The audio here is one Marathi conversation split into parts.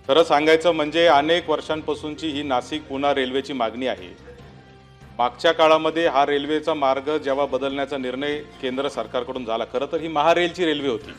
खरं सांगायचं म्हणजे अनेक वर्षांपासूनची ही नाशिक पुणे रेल्वेची मागणी आहे। मागच्या काळामध्ये हा रेल्वेचा मार्ग जेव्हा बदलण्याचा निर्णय केंद्र सरकारकडून झाला, खरं तर ही महारेलची रेल्वे होती,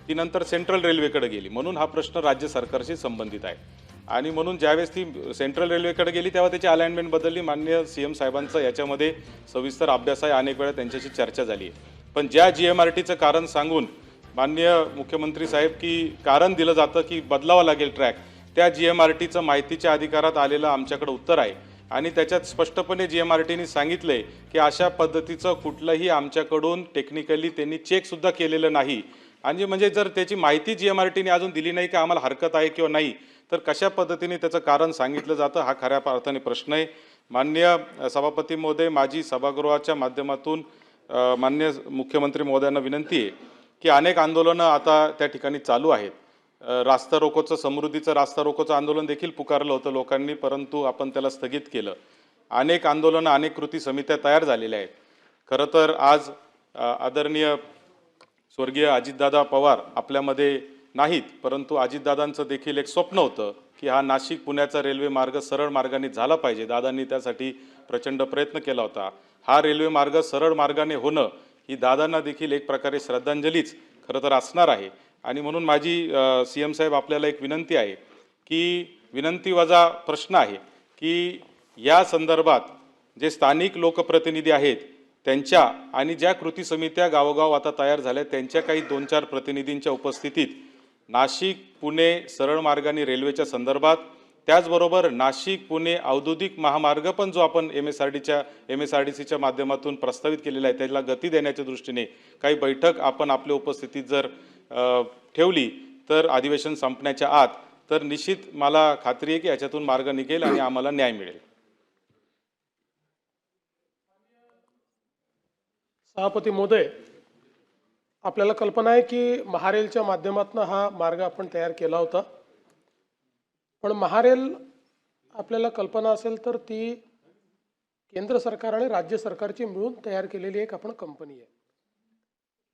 ती नंतर सेंट्रल रेल्वेकडे गेली, म्हणून हा प्रश्न राज्य सरकारशी संबंधित आहे। आणि म्हणून ज्यावेळेस ती सेंट्रल रेल्वेकडे गेली तेव्हा त्याची अलाइनमेंट बदलली। माननीय सीएम साहेबांचा याच्यामध्ये सविस्तर अभ्यास आहे, अनेक वेळा त्यांच्याशी चर्चा झाली आहे। पण ज्या जीएमआरटीचं कारण सांगून माननीय मुख्यमंत्री साहेब की कारण दिलं जातं की बदलावा लागेल ट्रॅक, त्या जीएमआरटीचं माहितीच्या अधिकारात आलेलं आमच्याकडे उत्तर आहे आणि त्याच्यात स्पष्टपणे जीएमआरटीने सांगितले की अशा पद्धतीचं कुठलंही आमच्याकडून टेक्निकली त्यांनी चेकसुद्धा केलेलं नाही। आणि म्हणजे जर त्याची माहिती जीएमआरटीने अजून दिली नाही की आम्हाला हरकत आहे किंवा नाही, तर कशा पद्धतीने त्याचं कारण सांगितलं जातं हा खऱ्या अर्थाने प्रश्न आहे। माननीय सभापती महोदय, माझी सभागृहाच्या माध्यमातून माननीय मुख्यमंत्री महोदयांना विनंती आहे की अनेक आंदोलनं आता त्या ठिकाणी चालू आहेत। रास्ता रोकोचं, समृद्धीचं रास्ता रोकोचं आंदोलन देखील पुकारलं होतं लोकांनी, परंतु आपण त्याला स्थगित केलं। अनेक आंदोलनं, अनेक कृती समित्या तयार झालेल्या आहेत। खरं तर आज आदरणीय स्वर्गीय अजितदादा पवार आपल्यामध्ये नाहीत, परंतु अजितदादांचं देखील एक स्वप्न होतं की हा नाशिक पुण्याचा रेल्वे मार्ग सरळ मार्गाने झाला पाहिजे। दादांनी त्यासाठी प्रचंड प्रयत्न केला होता। हा रेल्वे मार्ग सरळ मार्गाने होणं ही दादांना देखील एक प्रकारे श्रद्धांजलीच खरं तर असणार आहे। आणि म्हणून माझी सीएम साहेब आपल्याला एक विनंती आहे की विनंतीवजा प्रश्न आहे की या संदर्भात जे स्थानिक लोकप्रतिनिधी आहेत त्यांच्या आणि ज्या कृती समित्या गावोगाव आता तयार झाल्या त्यांच्या काही 2-4 प्रतिनिधींच्या उपस्थितीत नाशिक पुणे सरळ मार्गाने रेल्वेच्या संदर्भात, त्याचबरोबर नाशिक पुणे औद्योगिक महामार्ग पण जो आपण एमएसआरडीसीच्या माध्यमातून प्रस्तावित केलेला आहे त्याला गती देण्याच्या दृष्टीने काही बैठक आपण आपल्या उपस्थितीत जर ठेवली तर अधिवेशन संपण्याच्या आत, तर निश्चित मला खात्री आहे की याच्यातून मार्ग निघेल आणि आम्हाला न्याय मिळेल। सभापती महोदय, आपल्याला कल्पना आहे की महारेलच्या माध्यमातून हा मार्ग आपण तयार केला होता, पण महारेल आपल्याला कल्पना असेल तर ती केंद्र सरकार आणि राज्य सरकारची मिळून तयार केलेली एक आपण कंपनी आहे।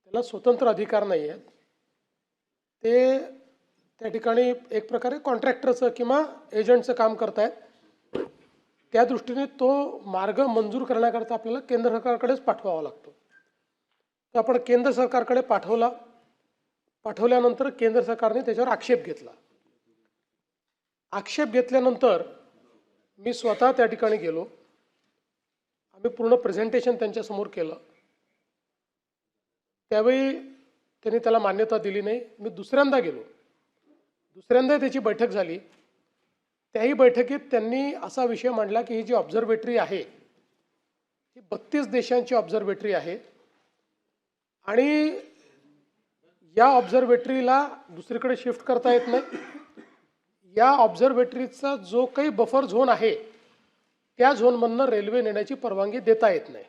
त्याला स्वतंत्र अधिकार नाही आहेत। ते त्या ठिकाणी एक प्रकारे कॉन्ट्रॅक्टरचं किंवा एजंटचं काम करतायत। त्या दृष्टीने तो मार्ग मंजूर करण्याकरता आपल्याला केंद्र सरकारकडेच पाठवावा लागतो। तर आपण केंद्र सरकारकडे पाठवल्यानंतर केंद्र सरकारने त्याच्यावर आक्षेप घेतला। आक्षेप घेतल्यानंतर मी स्वतः त्या ठिकाणी गेलो, आम्ही पूर्ण प्रेझेंटेशन त्यांच्यासमोर केलं। त्यावेळी त्यांनी त्याला मान्यता दिली नाही। मी दुसऱ्यांदा गेलो, दुसऱ्यांदा त्याची बैठक झाली। त्याही बैठकीत त्यांनी असा विषय मांडला की ही जी ऑब्झर्वेटरी आहे ही 32 देशांची ऑब्झर्वेटरी आहे आणि या ऑब्झर्वेटरीला दुसरीकडे शिफ्ट करता येत नाही। या ऑब्झर्वेटरीचा जो काही बफर झोन आहे त्या झोनमधनं रेल्वे नेण्याची परवानगी देता येत नाही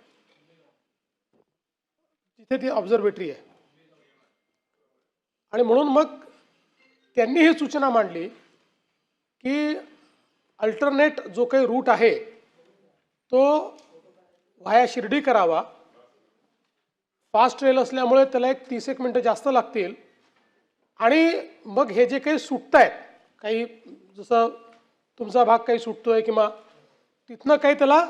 जिथे ती ऑब्झर्वेटरी आहे। आणि म्हणून मग त्यांनी ही सूचना मांडली की अल्टरनेट जो काही रूट आहे तो व्हाया शिर्डी करावा। फास्ट रेल असल्यामुळे त्याला एक 30 मिनिटं जास्त लागतील आणि मग हे जे काही सुटतायत, काही जसं तुमचा भाग काही सुटतोय किंवा तिथनं काही त्याला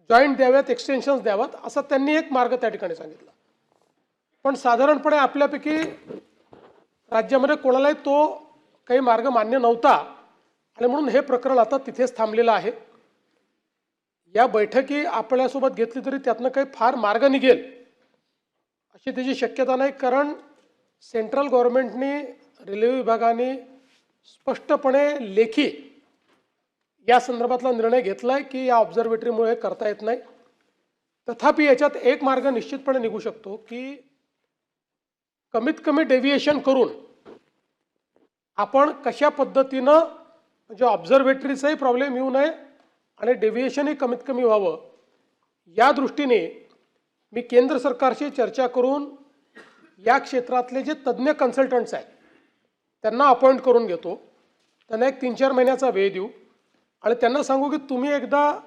जॉईंट द्याव्यात, एक्सटेन्शन्स द्याव्यात, असा त्यांनी एक मार्ग त्या ठिकाणी सांगितला। पण साधारणपणे आपल्यापैकी राज्यामध्ये कोणालाही तो काही मार्ग मान्य नव्हता आणि म्हणून हे प्रकरण आता तिथेच थांबलेलं आहे। या बैठकी आपल्यासोबत घेतली तरी त्यातनं काही फार मार्ग निघेल अशी त्याची शक्यता नाही, कारण सेंट्रल गव्हर्नमेंटने, रेल्वे विभागाने स्पष्टपणे लेखी या संदर्भातला निर्णय घेतलाय की या ऑब्झर्वेटरीमुळे करता येत नाही। तथापि याच्यात एक मार्ग निश्चितपणे निघू शकतो की कमीत कमी डेव्हिएशन करून आपण कशा पद्धतीनं म्हणजे ऑब्झर्वेटरीचाही प्रॉब्लेम येऊ नये आणि डेव्हिएशनही कमीत कमी व्हावं या दृष्टीने मी केंद्र सरकारशी चर्चा करून या क्षेत्रातले जे तज्ज्ञ कन्सल्टंट्स आहेत त्यांना अपॉइंट करून घेतो। त्यांना एक 3-4 महिन्याचा वेळ देऊ आणि त्यांना सांगू की तुम्ही एकदा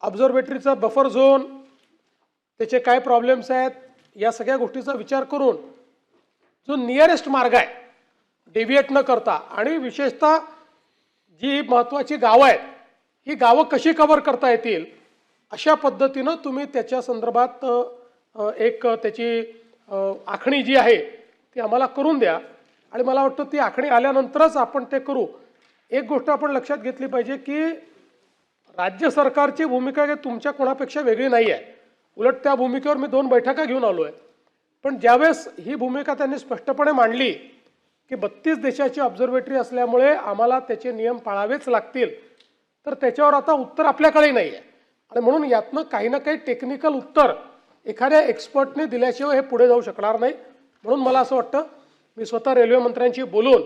ऑब्झर्वेटरीचा बफर झोन, त्याचे काय प्रॉब्लेम्स आहेत, या सगळ्या गोष्टीचा विचार करून जो नियरेस्ट मार्ग आहे, डेव्हिएट न करता आणि विशेषतः जी महत्त्वाची गावं आहेत ही गावं कशी कव्हर करता येतील अशा पद्धतीनं तुम्ही त्याच्या संदर्भात एक त्याची आखणी जी आहे ती आम्हाला करून द्या आणि मला वाटतं ती आखणी आल्यानंतरच आपण ते करू. एक गोष्ट आपण लक्षात घेतली पाहिजे की राज्य सरकारची भूमिका काही तुमच्या कोणापेक्षा वेगळी नाही आहे. उलट त्या भूमिकेवर मी 2 बैठका घेऊन आलो आहे. पण ज्यावेळेस ही भूमिका त्यांनी स्पष्टपणे मांडली की 32 देशाची ऑब्झर्वेटरी असल्यामुळे आम्हाला त्याचे नियम पाळावेच लागतील, तर त्याच्यावर आता उत्तर आपल्याकडे नाही आहे आणि म्हणून यातनं काही ना काही टेक्निकल उत्तर एखाद्या एक्सपर्टने दिल्याशिवाय हे पुढे जाऊ शकणार नाही. म्हणून मला असं वाटतं मी स्वतः रेल्वे मंत्र्यांशी बोलून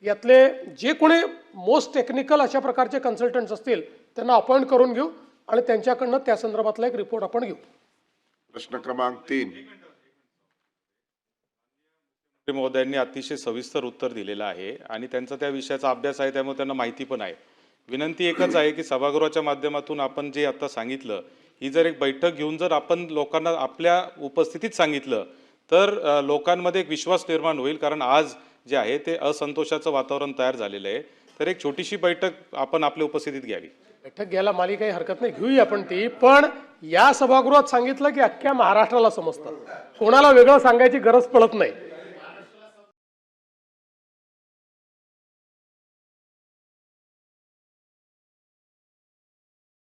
यातले जे कोणी मोस्ट टेक्निकल अशा प्रकारचे कन्सल्टंट्स असतील त्यांना अपॉइंट करून घेऊ आणि त्यांच्याकडनं त्या संदर्भातला एक रिपोर्ट आपण घेऊ. प्रश्न क्रमांक 3. महोदयांनी अतिशय सविस्तर उत्तर दिलेलं आहे आणि त्यांचा त्या विषयाचा अभ्यास आहे, त्यामुळे त्यांना माहिती पण आहे. विनंती एकच आहे की सभागृहाच्या माध्यमातून आपण जे आता सांगितलं ही जर एक बैठक घेऊन जर आपण लोकांना आपल्या उपस्थितीत सांगितलं तर लोकांमध्ये एक विश्वास निर्माण होईल. कारण आज जे आहे ते असंतोषाचं वातावरण तयार झालेलं आहे. तर एक छोटीशी बैठक आपण आपल्या उपस्थितीत घ्यावी. बैठक घ्यायला मला काही हरकत नाही, घेऊया आपण ती. पण या सभागृहात सांगितलं की अख्ख्या महाराष्ट्राला समजतं, कोणाला वेगळं सांगायची गरज पडत नाही.